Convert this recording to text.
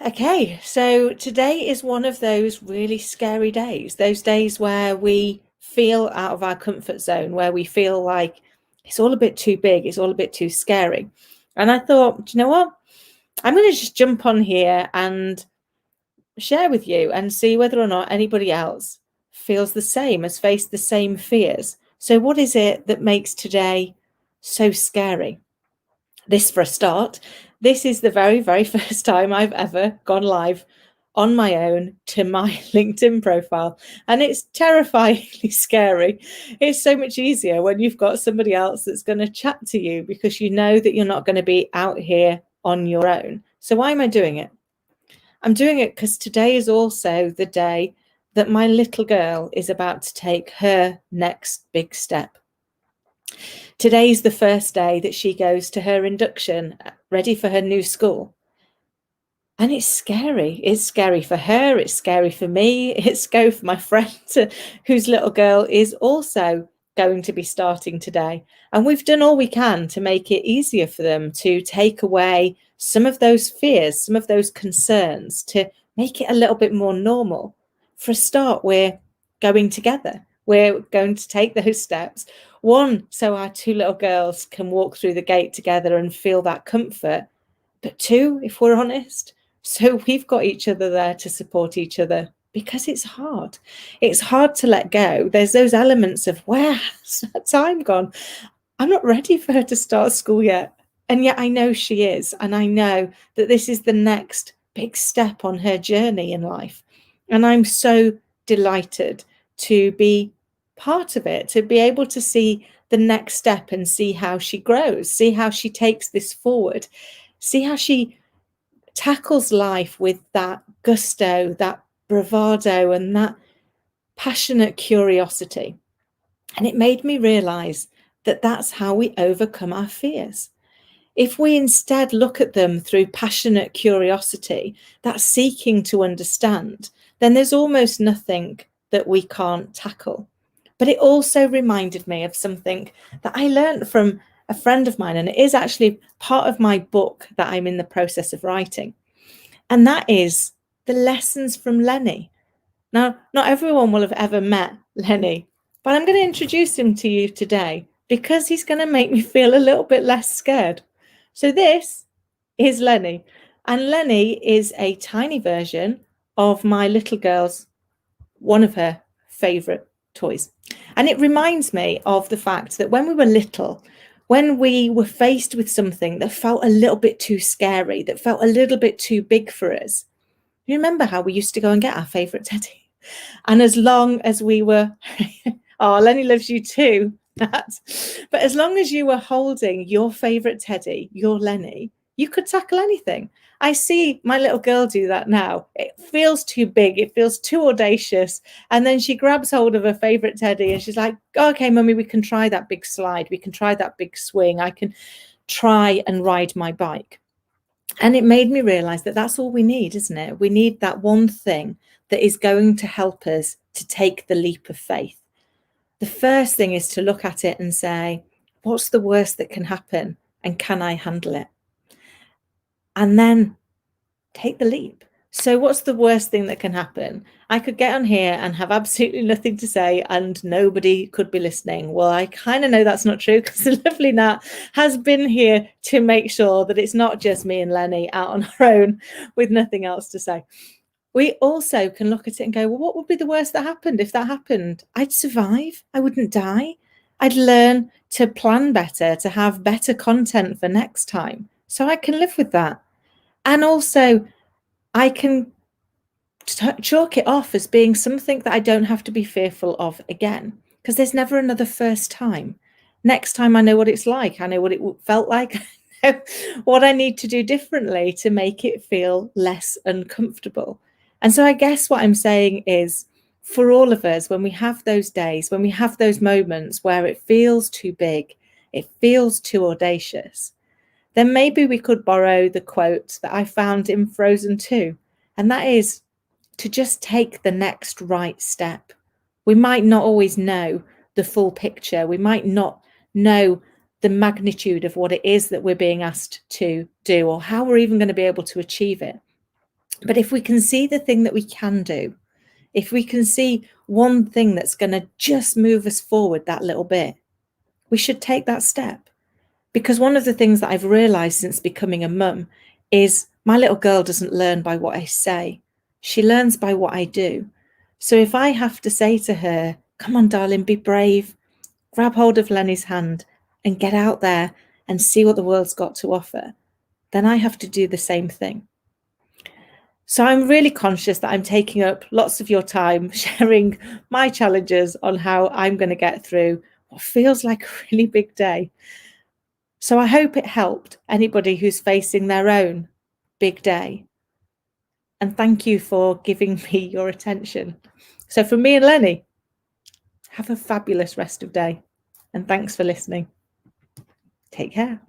Okay, so today is one of those really scary days, those days where we feel out of our comfort zone, where we feel like it's all a bit too big, it's all a bit too scary. And I thought, you know what? I'm going to just jump on here and share with you and see whether or not anybody else feels the same, has faced the same fears. So, what is it that makes today so scary? This, for a start, this is the very, very first time I've ever gone live on my own to my LinkedIn profile. And it's terrifyingly scary. It's so much easier when you've got somebody else that's going to chat to you because you know that you're not going to be out here on your own. So, why am I doing it? I'm doing it because today is also the day that my little girl is about to take her next big step. Today's the first day that she goes to her induction, ready for her new school. And it's scary. It's scary for her. It's scary for me. It's scary for my friend whose little girl is also going to be starting today. And we've done all we can to make it easier for them, to take away some of those fears, some of those concerns, to make it a little bit more normal. For a start, we're going together. We're going to take those steps. One, so our two little girls can walk through the gate together and feel that comfort. But two, if we're honest, so we've got each other there to support each other because it's hard. It's hard to let go. There's those elements of where's that time gone? I'm not ready for her to start school yet. And yet I know she is. And I know that this is the next big step on her journey in life. And I'm so delighted to be part of it, to be able to see the next step and see how she grows, see how she takes this forward, see how she tackles life with that gusto, that bravado, and that passionate curiosity. And it made me realize that that's how we overcome our fears. If we instead look at them through passionate curiosity, that seeking to understand, then there's almost nothing that we can't tackle. But it also reminded me of something that I learned from a friend of mine, and it is actually part of my book that I'm in the process of writing. And that is the lessons from Lenny. Now, not everyone will have ever met Lenny, but I'm going to introduce him to you today because he's going to make me feel a little bit less scared. So this is Lenny, and Lenny is a tiny version of my little girl's, one of her favorite toys. And it reminds me of the fact that when we were little, when we were faced with something that felt a little bit too scary, that felt a little bit too big for us, you remember how we used to go and get our favorite teddy? And as long as we were, oh, Lenny loves you too. But as long as you were holding your favorite teddy, your Lenny, you could tackle anything. I see my little girl do that now. It feels too big. It feels too audacious. And then she grabs hold of her favorite teddy and she's like, oh, okay, mummy, we can try that big slide. We can try that big swing. I can try and ride my bike. And it made me realize that that's all we need, isn't it? We need that one thing that is going to help us to take the leap of faith. The first thing is to look at it and say, what's the worst that can happen? And can I handle it? And then take the leap. So what's the worst thing that can happen? I could get on here and have absolutely nothing to say and nobody could be listening. Well, I kind of know that's not true because the lovely Nat has been here to make sure that it's not just me and Lenny out on our own with nothing else to say. We also can look at it and go, well, what would be the worst that happened if that happened? I'd survive. I wouldn't die. I'd learn to plan better, to have better content for next time. So I can live with that. And also, I can chalk it off as being something that I don't have to be fearful of again, because there's never another first time. Next time I know what it's like. I know what it felt like. I know what I need to do differently to make it feel less uncomfortable. And so I guess what I'm saying is, for all of us, when we have those days, when we have those moments where it feels too big, it feels too audacious, then maybe we could borrow the quote that I found in Frozen 2, and that is to just take the next right step. We might not always know the full picture. We might not know the magnitude of what it is that we're being asked to do or how we're even going to be able to achieve it. But if we can see the thing that we can do, if we can see one thing that's going to just move us forward that little bit, we should take that step. Because one of the things that I've realized since becoming a mum is my little girl doesn't learn by what I say. She learns by what I do. So if I have to say to her, come on, darling, be brave, grab hold of Lenny's hand and get out there and see what the world's got to offer, then I have to do the same thing. So I'm really conscious that I'm taking up lots of your time sharing my challenges on how I'm going to get through what feels like a really big day. So I hope it helped anybody who's facing their own big day. And thank you for giving me your attention. So from me and Lenny, have a fabulous rest of day. And thanks for listening. Take care.